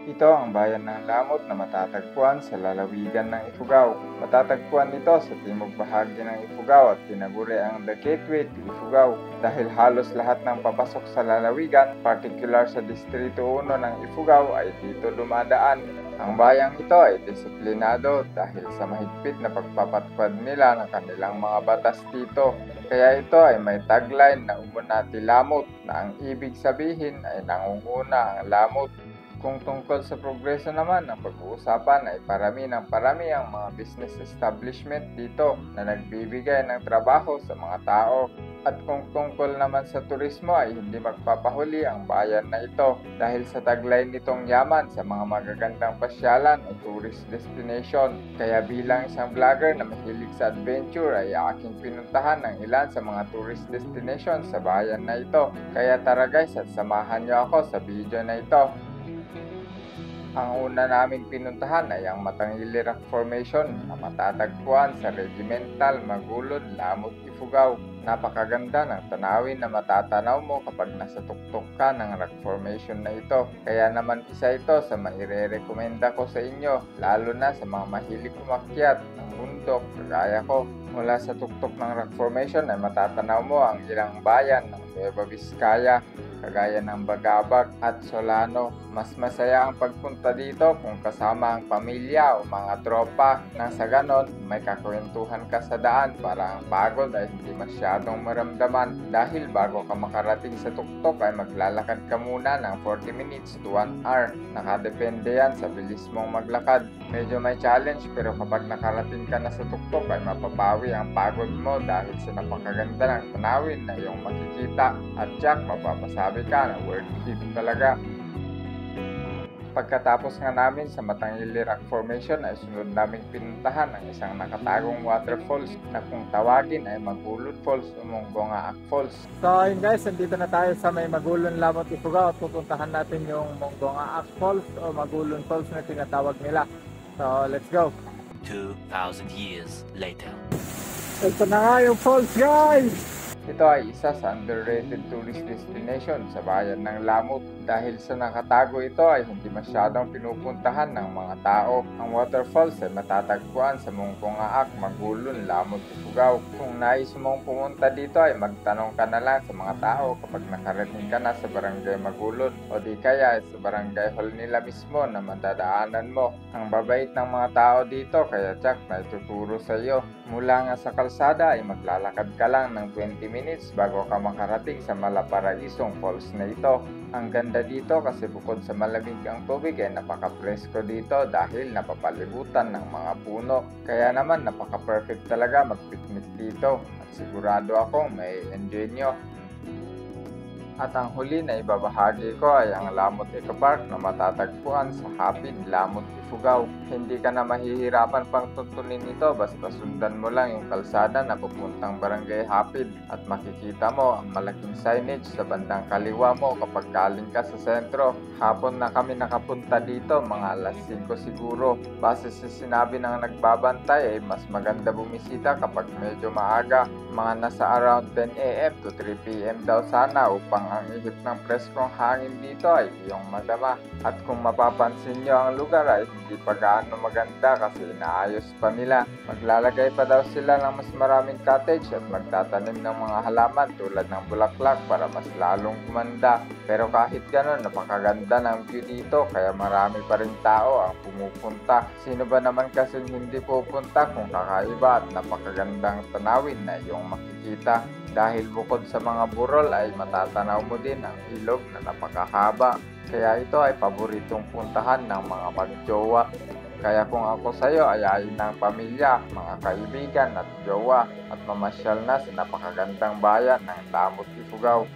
Ito ang bayan ng Lamot na matatagpuan sa lalawigan ng Ifugao. Matatagpuan ito sa timog bahagi ng Ifugao at tinaguri ang The Gateway to Ifugao dahil halos lahat ng papasok sa lalawigan, particular sa Distrito 1 ng Ifugao ay dito dumadaan. Ang bayang ito ay disiplinado dahil sa mahigpit na pagpapatupad nila ng kanilang mga batas dito. Kaya ito ay may tagline na Umunati Lamot na ang ibig sabihin ay nangunguna ang lamot. Kung tungkol sa progreso naman, ang pag-uusapan ay parami ng parami ang mga business establishment dito na nagbibigay ng trabaho sa mga tao. At kung tungkol naman sa turismo ay hindi magpapahuli ang bayan na ito dahil sa tagline nitong yaman sa mga magagandang pasyalan o tourist destination. Kaya bilang isang vlogger na mahilig sa adventure ay aking pinuntahan ng ilan sa mga tourist destination sa bayan na ito. Kaya tara guys at samahan niyo ako sa video na ito. Ang una naming pinuntahan ay ang Matangili Rock Formation na matatagpuan sa Regimental Magulod, Lamot, Ifugao. Napakaganda ng tanawin na matatanaw mo kapag nasa tuktok ka ng rock formation na ito. Kaya naman isa ito sa maire-recommenda ko sa inyo, lalo na sa mga mahilig umakyat ng bundok kagaya ko. Mula sa tuktok ng rock formation ay matatanaw mo ang ilang bayan ng Nueva Vizcaya, kagaya ng Bagabag at Solano. Mas masaya ang pagpunta dito kung kasama ang pamilya o mga tropa nang sa ganon may kakwentuhan ka sa daan para ang pagod ay hindi masyadong maramdaman dahil bago ka makarating sa tuktok ay maglalakad ka muna ng 40 minutes to 1 hour. Nakadepende yan sa bilis mong maglakad. Medyo may challenge pero kapag nakarating ka na sa tuktok ay mapapawi ang pagod mo dahil sa napakaganda ng tanawin na iyong makikita at tiyak mapapasabi ka na worth it talaga. Pagkatapos nga namin sa Matangili Rock Formation ay sunod naming pinuntahan ang isang nakatagong waterfalls na kung tawagin ay Magulod Falls o Mongongaak Falls. So ayun guys, nandito na tayo sa may Magulon, Lamot, Ifugao at pupuntahan natin yung Mongongaak Falls o Magulon Falls na tinatawag nila. So let's go! 2,000 years later. Ito na nga yung falls guys! Ito ay isa sa underrated tourist destination sa bayan ng Lamot dahil sa nakatago ito ay hindi masyadong pinupuntahan ng mga tao. Ang waterfalls ay matatagpuan sa Mongongaak, Magulon, Lamot, Ifugao. Kung nais mong pumunta dito ay magtanong ka na lang sa mga tao kapag nakarating ka na sa barangay Magulon o di kaya sa barangay hall nila mismo na madadaanan mo. Ang babait ng mga tao dito kaya tsak na ituturo sa iyo. Mula nga sa kalsada ay maglalakad ka lang ng 20 minutes bago ka makarating sa Malaparaisong Falls na ito. Ang ganda dito kasi bukod sa malamig ang tubig ay napaka-presko dito dahil napapalibutan ng mga puno. Kaya naman napaka-perfect talaga mag-picnic dito at sigurado akong may enjoy nyo. At ang huli na ibabahagi ko ay ang Lamot Eco Park na matatagpuan sa Hapid, Lamot, Ifugao. Hindi ka na mahihirapan pang tuntunin ito basta sundan mo lang yung kalsada na pupuntang Barangay Hapid at makikita mo ang malaking signage sa bandang kaliwa mo kapag galing ka sa sentro. Hapon na kami nakapunta dito, mga alas 5 siguro. Base sa sinabi ng nagbabantay ay mas maganda bumisita kapag medyo maaga, mga nasa around 10 AM to 3 PM daw sana upang ang ihip ng preskong hangin dito ay iyong madama. At kung mapapansin nyo ang lugar ay hindi pa gaano maganda kasi inaayos pa nila. Maglalagay pa daw sila ng mas maraming cottage at magtatanim ng mga halaman tulad ng bulaklak para mas lalong gumanda. Pero kahit ganon, napakaganda ng view dito kaya marami pa rin tao ang pumupunta. Sino ba naman kasi hindi pupunta kung kakaiba at napakagandang tanawin na iyong makikita? Dahil bukod sa mga burol ay matatanaw mo din ang ilog na napakahaba. Kaya ito ay paboritong puntahan ng mga magjowa. Kaya kung ako sa iyo, ayayin ng pamilya, mga kaibigan at jowa at mamasyal na sa napakagandang bayan ng Lamot, Ifugao.